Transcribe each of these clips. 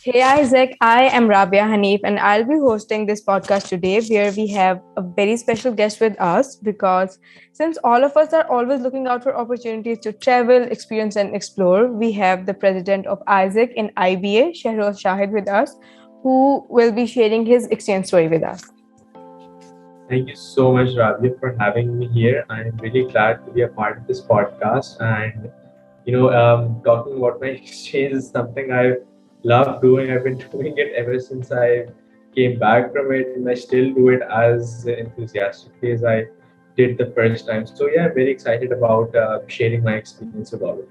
Hey Isaac, I am Rabia Hanif and I'll be hosting this podcast today where we have a very special guest with us because since all of us are always looking out for opportunities to travel, experience and explore, we have the president of AIESEC in IBA, Sheroz Shahid with us, who will be sharing his exchange story with us. Thank you so much, Rabia, for having me here. I'm really glad to be a part of this podcast. And, talking about my exchange is something I love doing. I've been doing it ever since I came back from it, and I still do it as enthusiastically as I did the first time. So, yeah, I'm very excited about sharing my experience about it.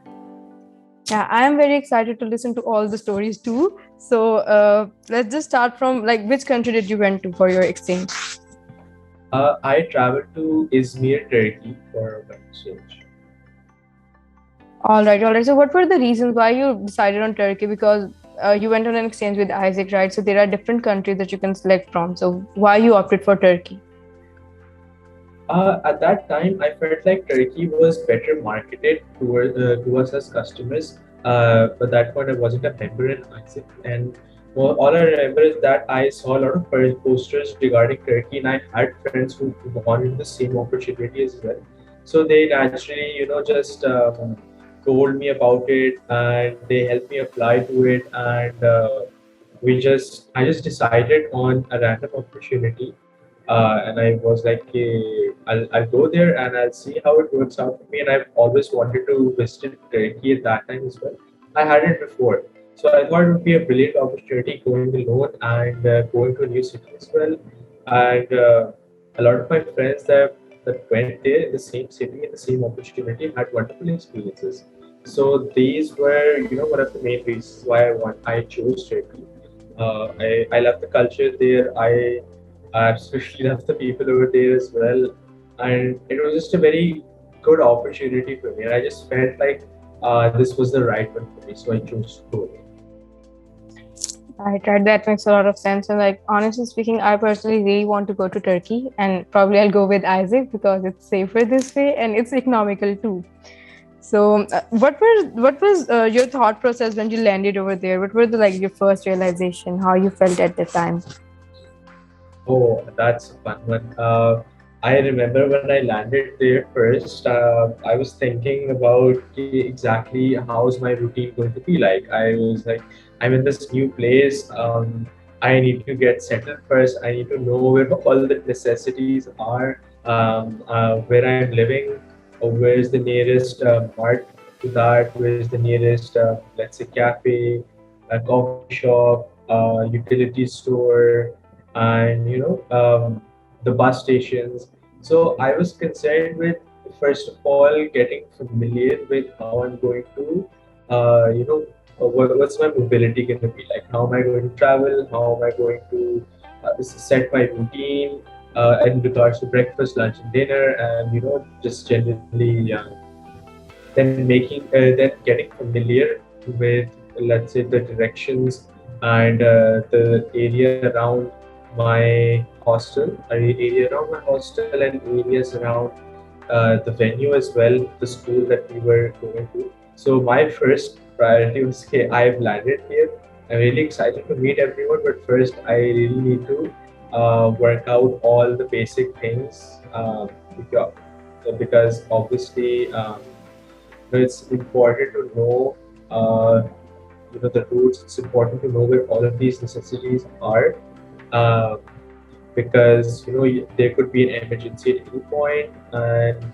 Yeah, I am very excited to listen to all the stories too. So let's just start from like which country did you went to for your exchange? I traveled to Izmir, Turkey for my exchange. All right, all right. So, what were the reasons why you decided on Turkey? Because you went on an exchange with Isaac, right? So, there are different countries that you can select from. So, why you opted for Turkey? At that time, I felt like Turkey was better marketed to us as customers. But that point, I wasn't a member in AIESEC, and all I remember is that I saw a lot of posters regarding Turkey, and I had friends who wanted the same opportunity as well. So they naturally, just told me about it, and they helped me apply to it, and I just decided on a random opportunity, and I was like, I'll go there and I'll see how it works out for me. And I've always wanted to visit Turkey at that time as well. I hadn't before. So I thought it would be a brilliant opportunity going alone and going to a new city as well. And a lot of my friends that went there in the same city, in the same opportunity, had wonderful experiences. So these were, one of the main reasons why I chose Turkey. I love the culture there. I absolutely love the people over there as well. And it was just a very good opportunity for me. And I just felt like this was the right one for me. So I chose to go. Right, right. That makes a lot of sense. And like honestly speaking, I personally really want to go to Turkey, and probably I'll go with Isaac because it's safer this way and it's economical too. So, what was your thought process when you landed over there? What were the like your first realization? How you felt at the time? Oh, that's a fun one. I remember when I landed there first, I was thinking about exactly how's my routine going to be like. I was like, I'm in this new place. I need to get settled first. I need to know where all the necessities are, where I'm living, where's the nearest mart to that, where's the nearest, let's say, cafe, a coffee shop, utility store, and the bus stations. So I was concerned with, first of all, getting familiar with how I'm going to what's my mobility going to be like, how am I going to travel, how am I going to set my routine in regards to breakfast, lunch and dinner, and just generally then getting familiar with, let's say, the directions and the area around my hostel and areas around the venue as well, the school that we were going to. So my first priority was, okay, I've landed here. I'm really excited to meet everyone, but first I really need to work out all the basic things, because obviously it's important to know the routes. It's important to know where all of these necessities are, uh, because there could be an emergency at any point, and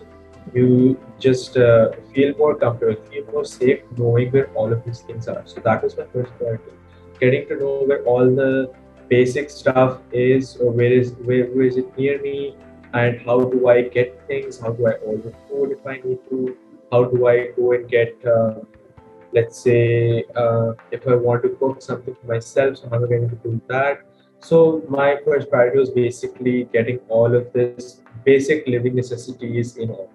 you just feel more comfortable, feel more safe knowing where all of these things are. So that was my first priority, getting to know where all the basic stuff is, or where is it near me, and how do I get things, how do I order food if I need to, how do I go and get let's say if I want to cook something for myself, so how am I going to do that? So my first priority was basically getting all of this basic living necessities in order.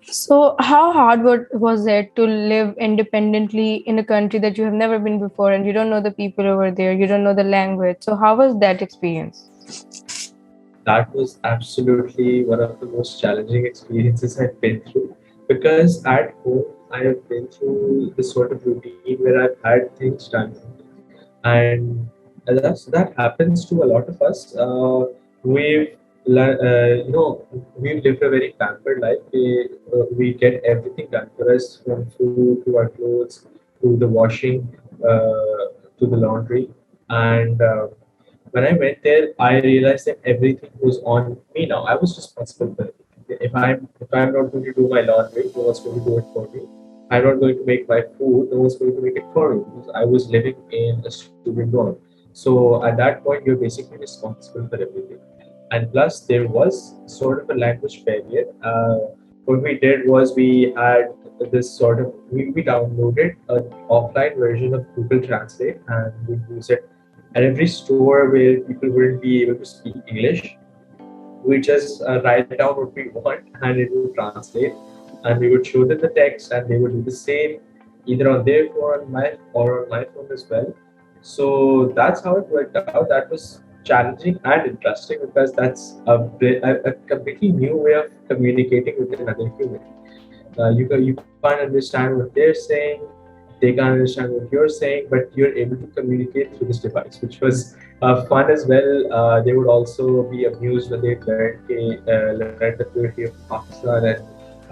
So, how hard was it to live independently in a country that you have never been before and you don't know the people over there, you don't know the language? So, how was that experience? That was absolutely one of the most challenging experiences I've been through, because at home I have been through this sort of routine where I've had things done, and that happens to a lot of us. We've lived a very pampered life. We get everything done for us, from food to our clothes to the washing, to the laundry, and when I went there, I realized that everything was on me now. I was responsible for it. If I'm not going to do my laundry, no one's going to do it for me. I'm not going to make my food, no one's going to make it for me, because I was living in a student dorm. So at that point, you're basically responsible for everything. And plus, there was sort of a language barrier. What we did was we had this sort of we downloaded an offline version of Google Translate, and we use it at every store where people wouldn't be able to speak English. We just write down what we want and it would translate, and we would show them the text and they would do the same either on their phone or on my phone as well. So that's how it worked out. That was challenging and interesting because that's a completely new way of communicating with another human. You can't understand what they're saying, they can't understand what you're saying, but you're able to communicate through this device, which was fun as well. They would also be amused when they learned the purity of Pakistan,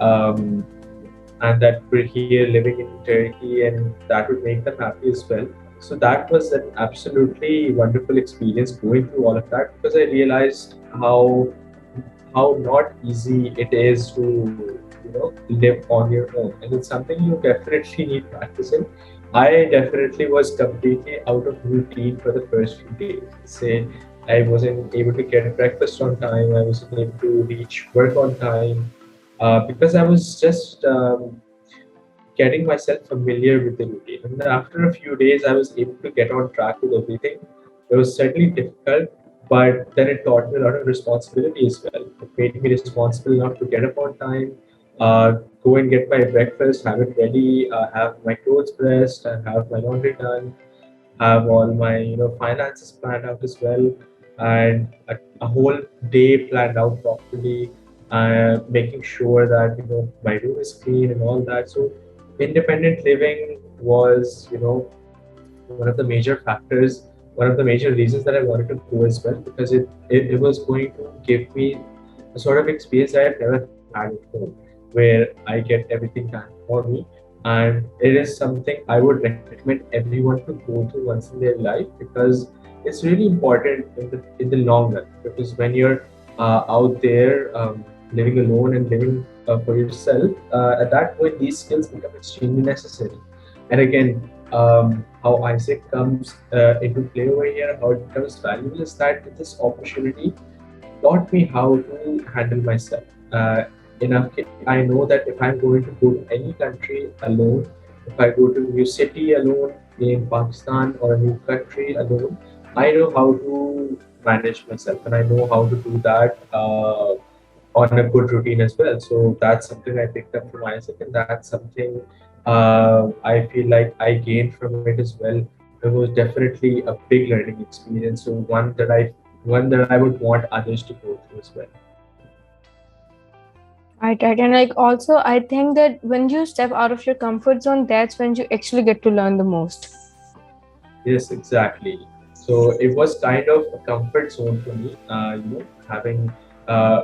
and that we're here living in Turkey, and that would make them happy as well. So that was an absolutely wonderful experience going through all of that, because I realized how not easy it is to live on your own, and it's something you definitely need practice in. I definitely was completely out of routine for the first few days. Say I wasn't able to get breakfast on time, I wasn't able to reach work on time, because I was just getting myself familiar with the routine. And then after a few days, I was able to get on track with everything. It was certainly difficult, but then it taught me a lot of responsibility as well. It made me responsible enough to get up on time, go and get my breakfast, have it ready, have my clothes pressed, and have my laundry done, have all my finances planned out as well, and a whole day planned out properly, making sure that my room is clean and all that. So independent living was one of the major factors, one of the major reasons that I wanted to go as well, because it was going to give me a sort of experience that I've never had at home, where I get everything done for me. And it is something I would recommend everyone to go through once in their life, because it's really important in the long run. Because when you're out there living alone and living for yourself, at that point these skills become extremely necessary. And again, how AIESEC comes into play over here, how it becomes valuable, is that this opportunity taught me how to handle myself. I know that if I'm going to go to any country alone, if I go to a new city alone in Pakistan or a new country alone, I know how to manage myself, and I know how to do that on a good routine as well. So that's something I picked up from AIESEC, and that's something I feel like I gained from it as well. It was definitely a big learning experience, so one that I would want others to go through as well. Right. And like also, I think that when you step out of your comfort zone, that's when you actually get to learn the most. Yes, exactly. So it was kind of a comfort zone for me, having uh,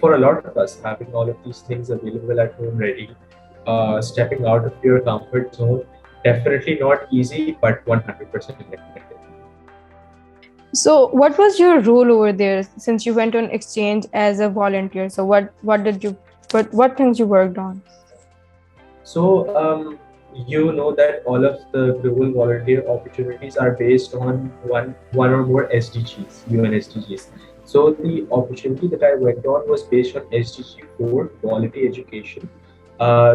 for a lot of us, having all of these things available at home ready. Stepping out of your comfort zone, definitely not easy, but 100% recommended. So, what was your role over there since you went on exchange as a volunteer? So, what things you worked on? So, you know that all of the global volunteer opportunities are based on one or more SDGs, UN SDGs. So, the opportunity that I went on was based on SDG 4, quality education.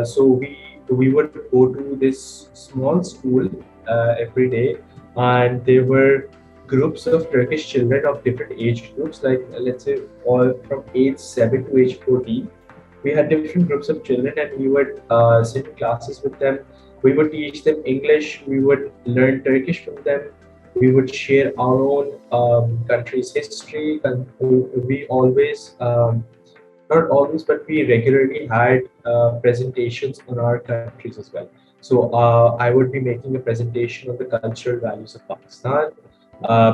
So we would go to this small school every day, and there were groups of Turkish children of different age groups, like let's say all from age 7 to age 14. We had different groups of children, and we would sit in classes with them. We would teach them English. We would learn Turkish from them. We would share our own country's history. And we always not always, but we regularly had presentations on our countries as well. So I would be making a presentation on the cultural values of Pakistan.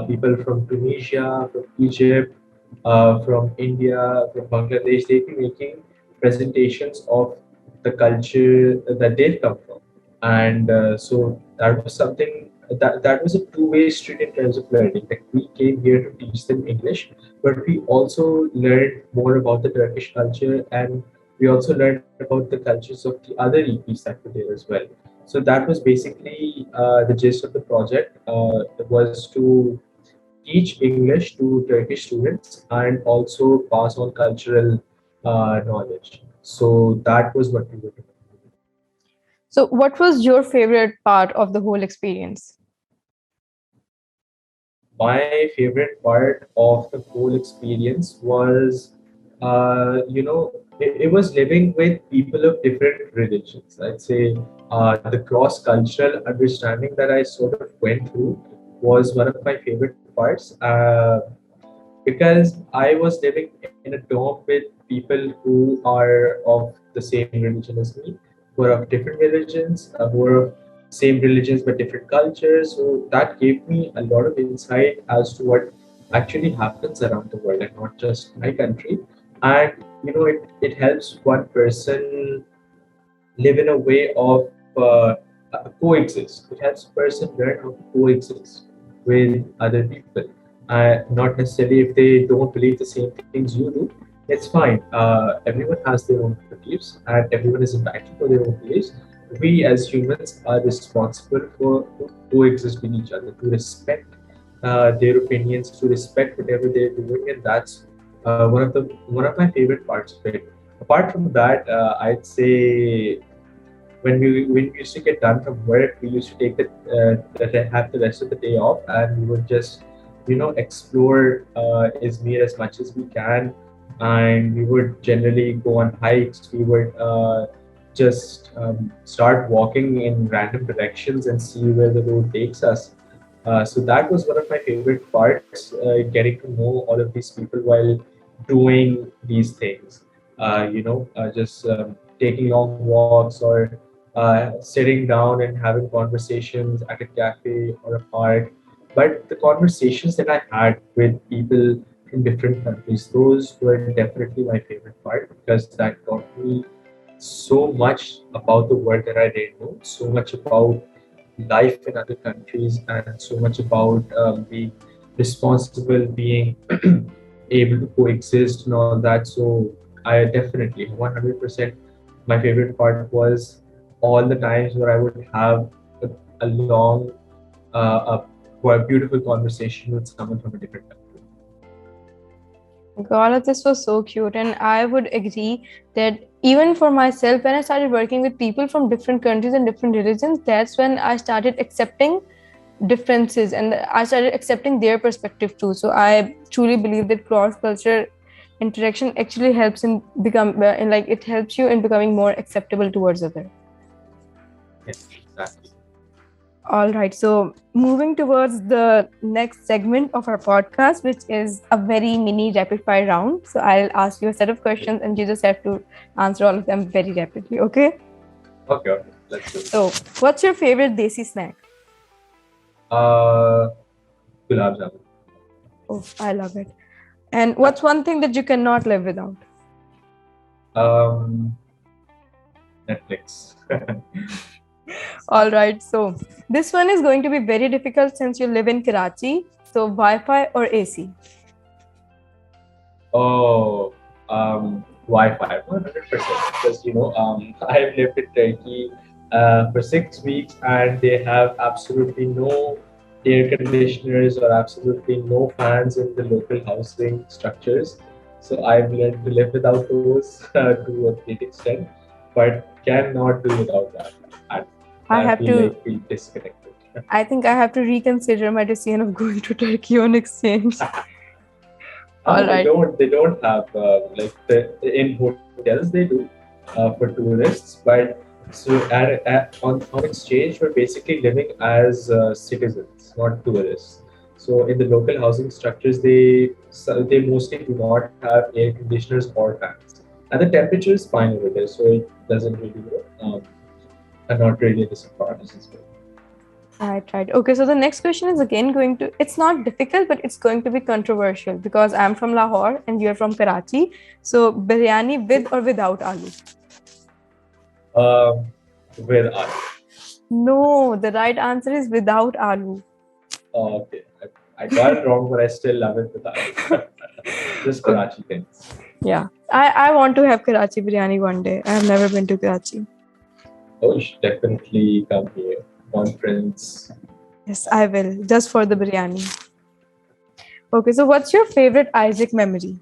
People from Tunisia, from Egypt, from India, from Bangladesh, they'd be making presentations of the culture that they've come from. And so that was something that was a two-way street in terms of learning. Like we came here to teach them English, but we also learned more about the Turkish culture, and we also learned about the cultures of the other EPs that were there as well. So that was basically the gist of the project. Was to teach English to Turkish students and also pass on cultural knowledge. So that was what we were doing. So, what was your favorite part of the whole experience? My favorite part of the whole experience was, it was living with people of different religions. I'd say the cross cultural understanding that I sort of went through was one of my favorite parts. Because I was living in a dorm with people who are of the same religion as me, who are of different religions, who are of same religions but different cultures. So that gave me a lot of insight as to what actually happens around the world and not just my country. And it helps one person live in a way of coexist. It helps a person learn how to coexist with other people. Not necessarily if they don't believe the same things you do, it's fine. Everyone has their own beliefs and everyone is entitled for their own beliefs. We as humans are responsible for to coexist with each other, to respect their opinions, to respect whatever they're doing, and that's one of my favorite parts of it. Apart from that, I'd say when we used to get done from work, we used to take have the rest of the day off, and we would just explore Izmir as much as we can, and we would generally go on hikes. We would just start walking in random directions and see where the road takes us. So that was one of my favorite parts, getting to know all of these people while doing these things. Just taking long walks or sitting down and having conversations at a cafe or a park. But the conversations that I had with people from different countries, those were definitely my favorite part because that taught me so much about the world that I didn't know, so much about life in other countries, and so much about being responsible, being able to coexist and all that. So I definitely 100%. My favorite part was all the times where I would have a long, a beautiful conversation with someone from a different country. God, this was so cute. And I would agree that even for myself, when I started working with people from different countries and different religions, that's when I started accepting differences and I started accepting their perspective too. So I truly believe that cross-cultural interaction actually helps in it helps you in becoming more acceptable towards others. Yes, exactly. All right. So moving towards the next segment of our podcast, which is a very mini rapid fire round. So I'll ask you a set of questions and you just have to answer all of them very rapidly. Okay? Okay. Let's do it. So what's your favorite desi snack? Gulab jamun. Oh, I love it. And what's one thing that you cannot live without? Netflix. All right. So this one is going to be very difficult since you live in Karachi. So Wi-Fi or AC? Oh, Wi-Fi, 100%. Because I've lived in Turkey for 6 weeks, and they have absolutely no air conditioners or absolutely no fans in the local housing structures. So I've learned to live without those to a great extent, but cannot do without that. I feel disconnected. I think I have to reconsider my decision of going to Turkey on exchange. All right. They don't have in hotels they do for tourists, but so on exchange we're basically living as citizens, not tourists. So in the local housing structures, they mostly do not have air conditioners or fans. And the temperature is fine over there, so it doesn't really, I'm not really a disadvantage as well. Right. Okay, so the next question is again going to, it's not difficult, but it's going to be controversial because I'm from Lahore and you're from Karachi. So, biryani with or without aloo? Um, with aloo. No, the right answer is without aloo. Oh, okay. I got it wrong, but I still love it with aloo. Just Karachi things. Yeah, I want to have Karachi biryani one day. I have never been to Karachi. Oh, you should definitely come here. Conference. Yes, I will, just for the biryani. Okay, so what's your favorite AIESEC memory?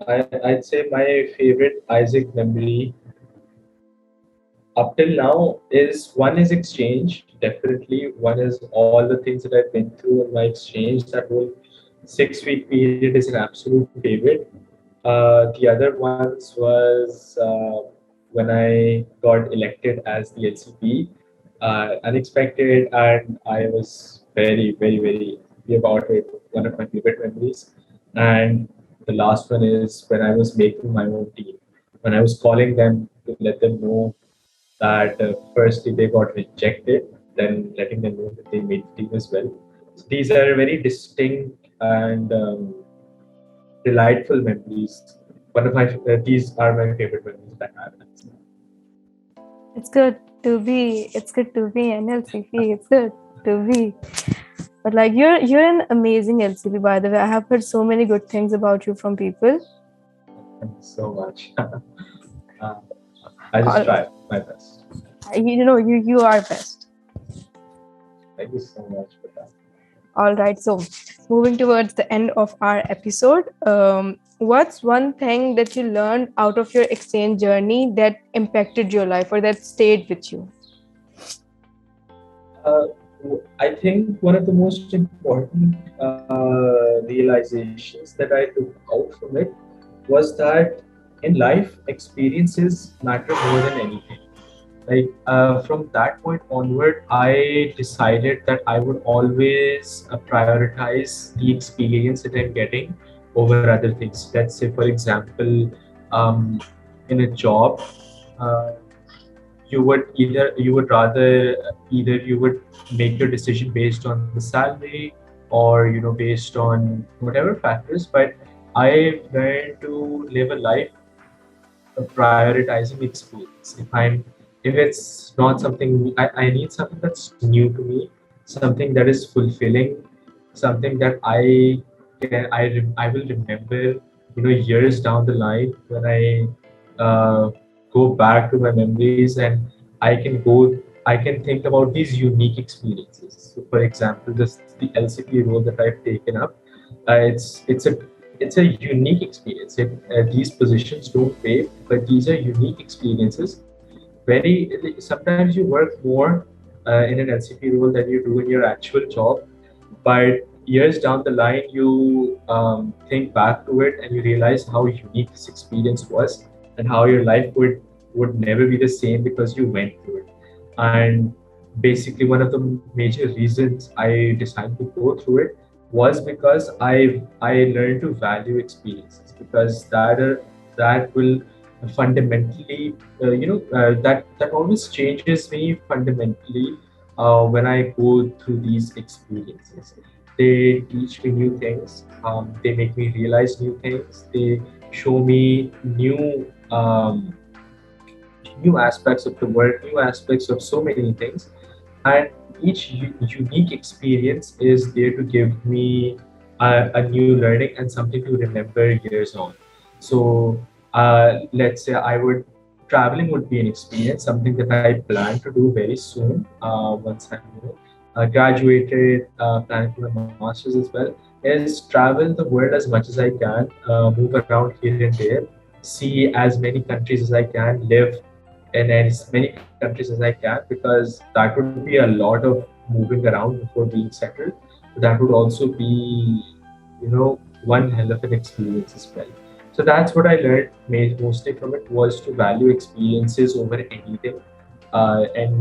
I'd say my favorite AIESEC memory up till now is one is exchange. Definitely, one is all the things that I've been through in my exchange. That whole 6 week period is an absolute favorite. The other ones was when I got elected as the LCP, unexpected, and I was very, very, very happy about it. One of my favorite memories. And the last one is when I was making my own team. When I was calling them to let them know that firstly they got rejected, then letting them know that they made the team as well. So these are very distinct and delightful memories. One of my these are my favorite memories that I have. It's good to be an LCP. It's good to be. But like you're an amazing LCP, by the way. I have heard so many good things about you from people. Thank you so much. I just try my best. You are best. Thank you so much for that. All right. So moving towards the end of our episode, what's one thing that you learned out of your exchange journey that impacted your life or that stayed with you? I think one of the most important realizations that I took out from it was that in life, experiences matter more than anything. Like from that point onward, I decided that I would always prioritize the experience that I'm getting over other things. Let's say, for example, in a job, uh, you would make your decision based on the salary or based on whatever factors. But I've learned to live a life prioritizing experience. If it's not something I need something that's new to me, something that is fulfilling, something that I will remember, years down the line when I go back to my memories, and I can think about these unique experiences. So, for example, this the LCP role that I've taken up. It's a unique experience. These positions don't pay, but these are unique experiences. Sometimes you work more in an LCP role than you do in your actual job, but years down the line you think back to it and you realize how unique this experience was and how your life would never be the same because you went through it. And basically one of the major reasons I decided to go through it was because I learned to value experiences, because that will fundamentally that always changes me fundamentally when I go through these experiences. They teach me new things. They make me realize new things. They show me new aspects of the world, new aspects of so many things. And each unique experience is there to give me a new learning and something to remember years on. So let's say traveling would be an experience, something that I plan to do very soon once I'm graduated, planning to my master's as well, is travel the world as much as I can, move around here and there, see as many countries as I can, live in as many countries as I can, because that would be a lot of moving around before being settled. That would also be, one hell of an experience as well. So that's what I learned mostly from it, was to value experiences over anything. And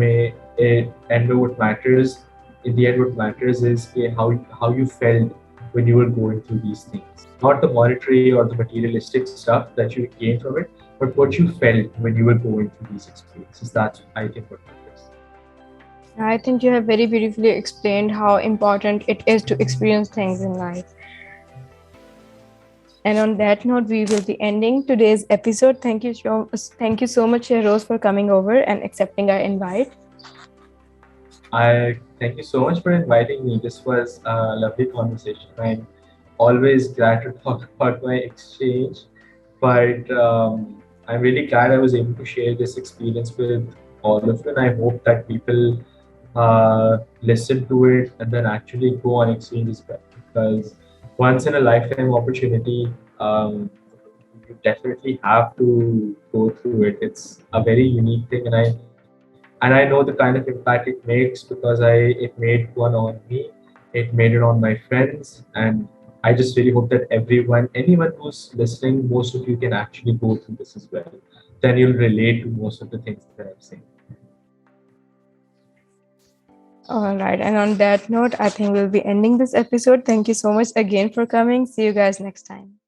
what matters in the end, what matters is how you felt when you were going through these things. Not the monetary or the materialistic stuff that you gained from it, but what you felt when you were going through these experiences. That's, I think, what matters. I think you have very beautifully explained how important it is to experience things in life. And on that note, we will be ending today's episode. Thank you so much, Shehroz, for coming over and accepting our invite. I thank you so much for inviting me. This was a lovely conversation. I'm always glad to talk about my exchange, but I'm really glad I was able to share this experience with all of you. And I hope that people listen to it and then actually go on exchange as well. Because once in a lifetime opportunity, you definitely have to go through it. It's a very unique thing, and I know the kind of impact it makes because it made one on me, it made it on my friends, and I just really hope that anyone who's listening, most of you can actually go through this as well. Then you'll relate to most of the things that I'm saying. All right. And on that note, I think we'll be ending this episode. Thank you so much again for coming. See you guys next time.